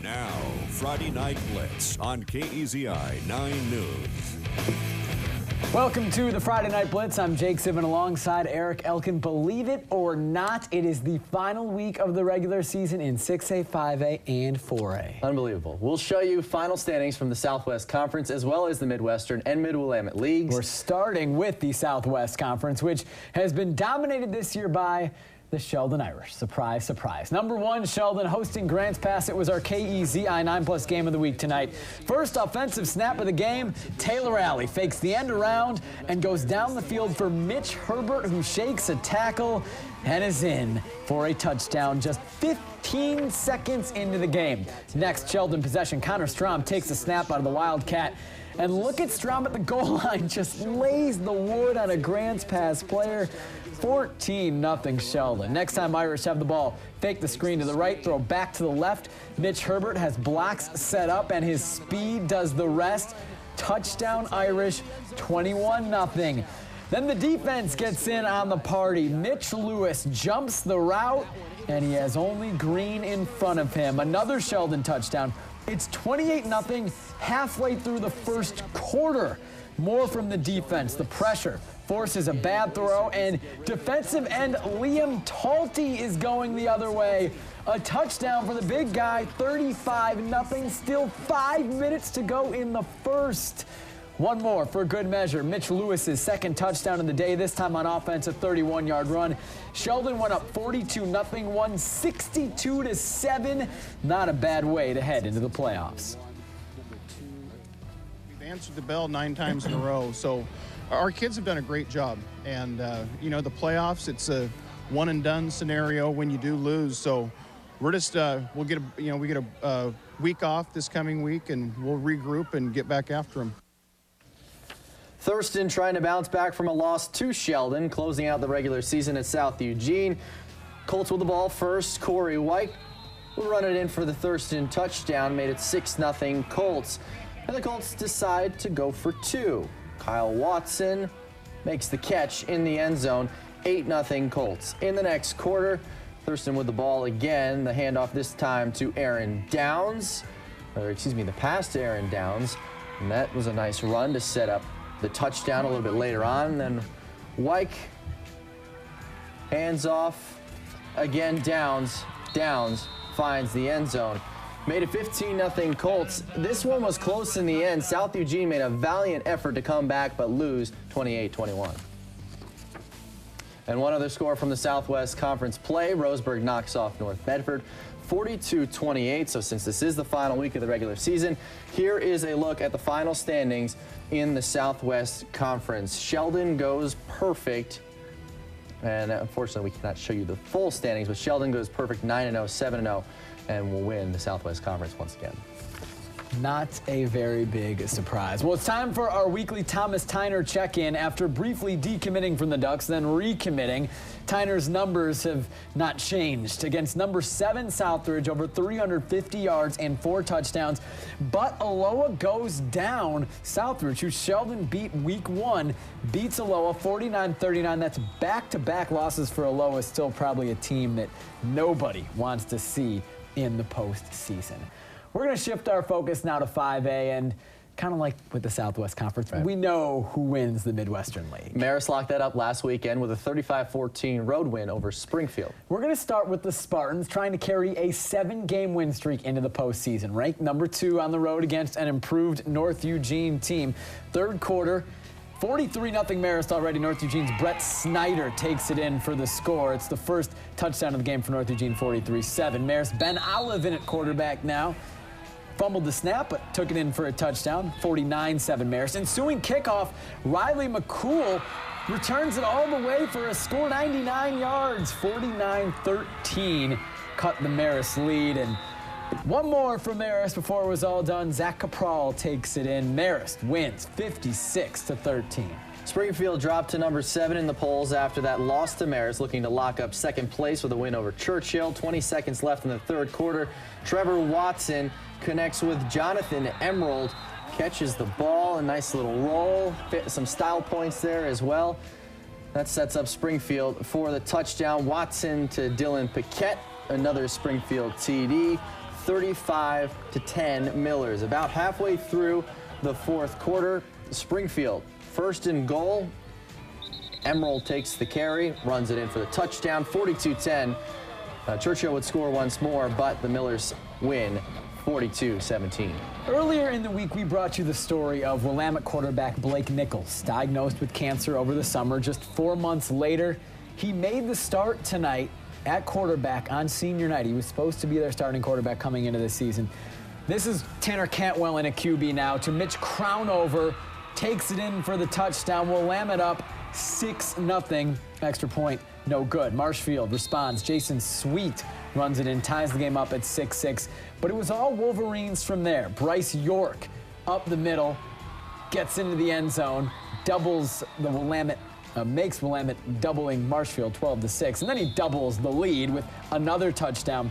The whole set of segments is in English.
Now, Friday Night Blitz on KEZI 9 News. Welcome to the Friday Night Blitz. I'm Jake Sivan alongside Eric Elkin. Believe it or not, it is the final week of the regular season in 6A, 5A, and 4A. Unbelievable. We'll show you final standings from the Southwest Conference as well as the Midwestern and Mid-Willamette leagues. We're starting with the Southwest Conference, which has been dominated this year by the Sheldon Irish. Surprise, surprise. Number one, Sheldon hosting Grants Pass. It was our KEZI 9+ game of the week tonight. First offensive snap of the game, Taylor Alley fakes the end around and goes down the field for Mitch Herbert, who shakes a tackle and is in for a touchdown just 15 seconds into the game. Next, Sheldon possession. Connor Strom takes a snap out of the Wildcat. And look at Strom at the goal line, just lays the wood on a Grants Pass player. 14-0 Sheldon. Next time Irish have the ball, fake the screen to the right, throw back to the left. Mitch Herbert has blocks set up and his speed does the rest. Touchdown Irish, 21-0. Then the defense gets in on the party. Mitch Lewis jumps the route and he has only Green in front of him. Another Sheldon touchdown. It's 28-0 halfway through the first quarter. More from the defense. The pressure forces a bad throw, and defensive end Liam Talty is going the other way. A touchdown for the big guy, 35-0. Still 5 minutes to go in the first. One more for good measure. Mitch Lewis's second touchdown of the day, this time on offense, a 31-yard run. Sheldon went up 42-0, won 62-7. Not a bad way to head into the playoffs. We've answered the bell 9 times in a row, so our kids have done a great job. And, you know, the playoffs, it's a one-and-done scenario when you do lose. So we're just, we get a week off this coming week, and we'll regroup and get back after them. Thurston trying to bounce back from a loss to Sheldon, closing out the regular season at South Eugene. Colts with the ball first. Corey White will run it in for the Thurston touchdown, made it 6-0 Colts. And the Colts decide to go for 2. Kyle Watson makes the catch in the end zone, 8-0 Colts. In the next quarter, Thurston with the ball again. The handoff this time to Aaron Downs, the pass to Aaron Downs. And that was a nice run to set up the touchdown a little bit later on. Then Wyke hands off again. Downs finds the end zone. Made it 15-0 Colts. This one was close in the end. South Eugene made a valiant effort to come back but lose 28-21. And one other score from the Southwest Conference play. Roseburg knocks off North Bedford 42-28. So since this is the final week of the regular season, here is a look at the final standings in the Southwest Conference. Sheldon goes perfect. And unfortunately, we cannot show you the full standings, but Sheldon goes perfect 9-0, 7-0, and will win the Southwest Conference once again. Not a very big surprise. Well, it's time for our weekly Thomas Tyner check-in. After briefly decommitting from the Ducks, then recommitting, Tyner's numbers have not changed. Against number 7 Southridge, over 350 yards and 4 touchdowns. But Aloha goes down. Southridge, who Sheldon beat week 1, beats Aloha 49-39. That's back-to-back losses for Aloha. Still probably a team that nobody wants to see in the postseason. We're going to shift our focus now to 5A, and kind of like with the Southwest Conference, we know who wins the Midwestern League. Marist locked that up last weekend with a 35-14 road win over Springfield. We're going to start with the Spartans, trying to carry a 7-game win streak into the postseason. Ranked number 2 on the road against an improved North Eugene team. Third quarter, 43-0 Marist already. North Eugene's Brett Snyder takes it in for the score. It's the first touchdown of the game for North Eugene, 43-7. Marist, Ben Olive in at quarterback now. Fumbled the snap, but took it in for a touchdown, 49-7 Marist. Ensuing kickoff, Riley McCool returns it all the way for a score, 99 yards, 49-13. Cut the Marist lead, and one more for Marist before it was all done. Zach Capral takes it in. Marist wins 56-13. Springfield dropped to number 7 in the polls after that loss to Marist, looking to lock up second place with a win over Churchill. 20 seconds left in the third quarter. Trevor Watson connects with Jonathan Emerald, catches the ball, a nice little roll, fit some style points there as well. That sets up Springfield for the touchdown. Watson to Dylan Paquette, another Springfield TD. 35-10 Millers. About halfway through the fourth quarter, Springfield first and goal. Emerald takes the carry, runs it in for the touchdown, 42-10. Churchill would score once more, but the Millers win 42-17. Earlier in the week, we brought you the story of Willamette quarterback Blake Nichols, diagnosed with cancer over the summer. Just 4 months later, he made the start tonight at quarterback on senior night. He was supposed to be their starting quarterback coming into this season. This is Tanner Cantwell in a QB now to Mitch Crownover, takes it in for the touchdown. Willamette up 6-0. Extra point, no good. Marshfield responds. Jason Sweet runs it in, ties the game up at 6-6. But it was all Wolverines from there. Bryce York up the middle, gets into the end zone, doubles the Willamette, makes Willamette doubling Marshfield 12-6. And then he doubles the lead with another touchdown.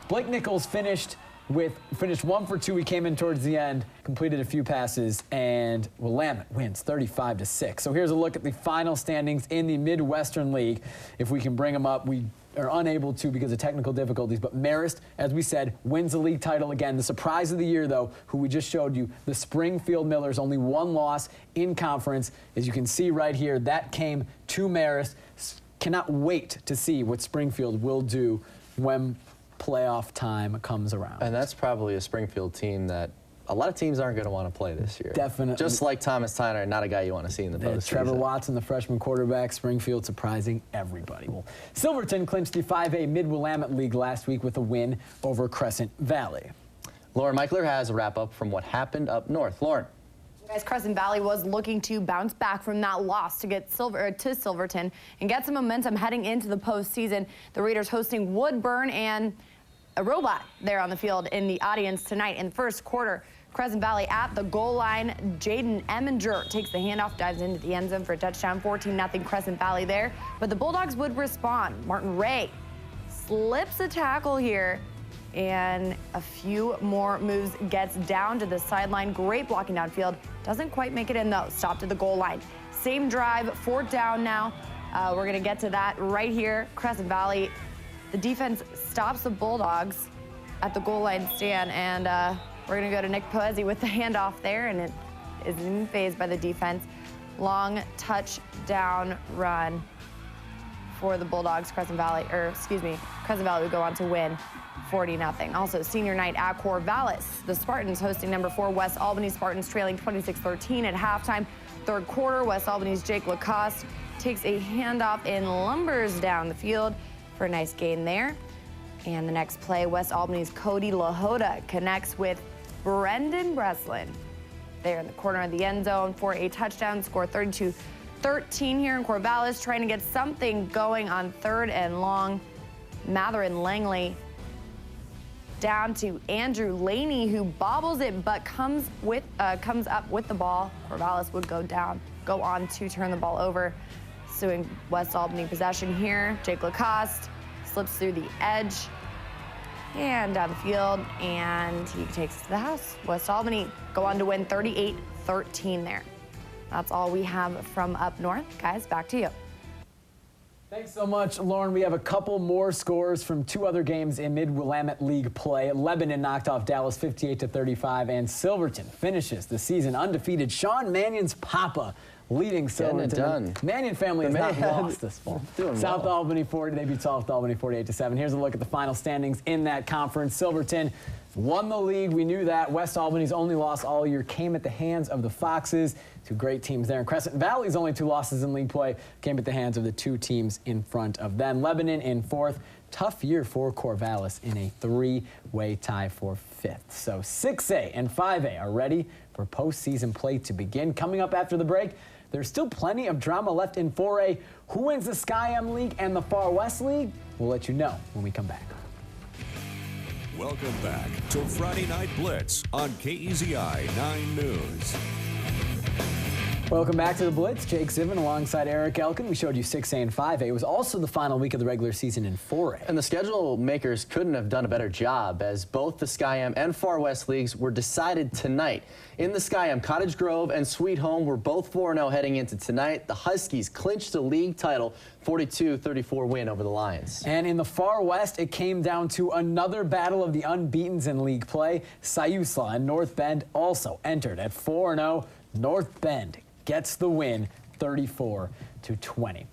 Blake Nichols finished 1 for 2. He came in towards the end, completed a few passes, and Willamette wins 35-6. So here's a look at the final standings in the Midwestern League. If we can bring them up, we are unable to because of technical difficulties. But Marist, as we said, wins the league title again. The surprise of the year, though, who we just showed you, the Springfield Millers, only one loss in conference. As you can see right here, that came to Marist. Cannot wait to see what Springfield will do when playoff time comes around. And that's probably a Springfield team that a lot of teams aren't going to want to play this year. Definitely. Just like Thomas Tyner, not a guy you want to see in the postseason. Trevor Watson, the freshman quarterback, Springfield surprising everybody. Well, Silverton clinched the 5A Mid-Willamette League last week with a win over Crescent Valley. Lauren Michler has a wrap-up from what happened up north. Lauren. Guys, Crescent Valley was looking to bounce back from that loss to get to Silverton and get some momentum heading into the postseason. The Raiders hosting Woodburn and a robot there on the field in the audience tonight. In the first quarter, Crescent Valley at the goal line. Jaden Eminger takes the handoff, dives into the end zone for a touchdown. 14-0 Crescent Valley there. But the Bulldogs would respond. Martin Ray slips a tackle here, and a few more moves, gets down to the sideline. Great blocking downfield. Doesn't quite make it in, though. Stopped at the goal line. Same drive, fourth down now. We're going to get to that right here. Crescent Valley, the defense stops the Bulldogs at the goal line stand, and we're going to go to Nick Poezzi with the handoff there, and it isn't even fazed by the defense. Long touchdown run for the Bulldogs. Crescent Valley would go on to win 40-0. Also, senior night at Corvallis. The Spartans hosting number 4 West Albany. Spartans trailing 26-13 at halftime. Third quarter, West Albany's Jake Lacoste takes a handoff and lumbers down the field for a nice gain there. And the next play, West Albany's Cody Lahota connects with Brendan Breslin there in the corner of the end zone for a touchdown. Score 32-13 here in Corvallis, trying to get something going on third and long. Mather and Langley down to Andrew Laney, who bobbles it but comes up with the ball. Corvallis would go on to turn the ball over, suing West Albany possession here. Jake Lacoste slips through the edge and down the field, and he takes it to the house. West Albany go on to win 38-13 there. That's all we have from up north. Guys, back to you. Thanks so much, Lauren. We have a couple more scores from 2 other games in Mid-Willamette League play. Lebanon knocked off Dallas 58-35, and Silverton finishes the season undefeated. Sean Mannion's papa leading Silverton. The Mannion family has not lost this fall. South Albany 40, they beat South Albany 48-7. Here's a look at the final standings in that conference. Silverton won the league. We knew that. West Albany's only loss all year came at the hands of the Foxes. 2 great teams there. And Crescent Valley's only 2 losses in league play came at the hands of the 2 teams in front of them. Lebanon in 4th. Tough year for Corvallis in a 3-way tie for 5th. So 6A and 5A are ready for postseason play to begin. Coming up after the break, there's still plenty of drama left in 4A. Who wins the Sky M League and the Far West League? We'll let you know when we come back. Welcome back to Friday Night Blitz on KEZI 9 News. Welcome back to the Blitz. Jake Zivin alongside Eric Elkin. We showed you 6A and 5A. It was also the final week of the regular season in 4A. And the schedule makers couldn't have done a better job, as both the Sky-Am and Far West leagues were decided tonight. In the Sky-Am, Cottage Grove and Sweet Home were both 4-0 heading into tonight. The Huskies clinched the league title, 42-34 win over the Lions. And in the Far West, it came down to another battle of the unbeatens in league play. Siuslaw and North Bend also entered at 4-0. North Bend gets the win, 34-20.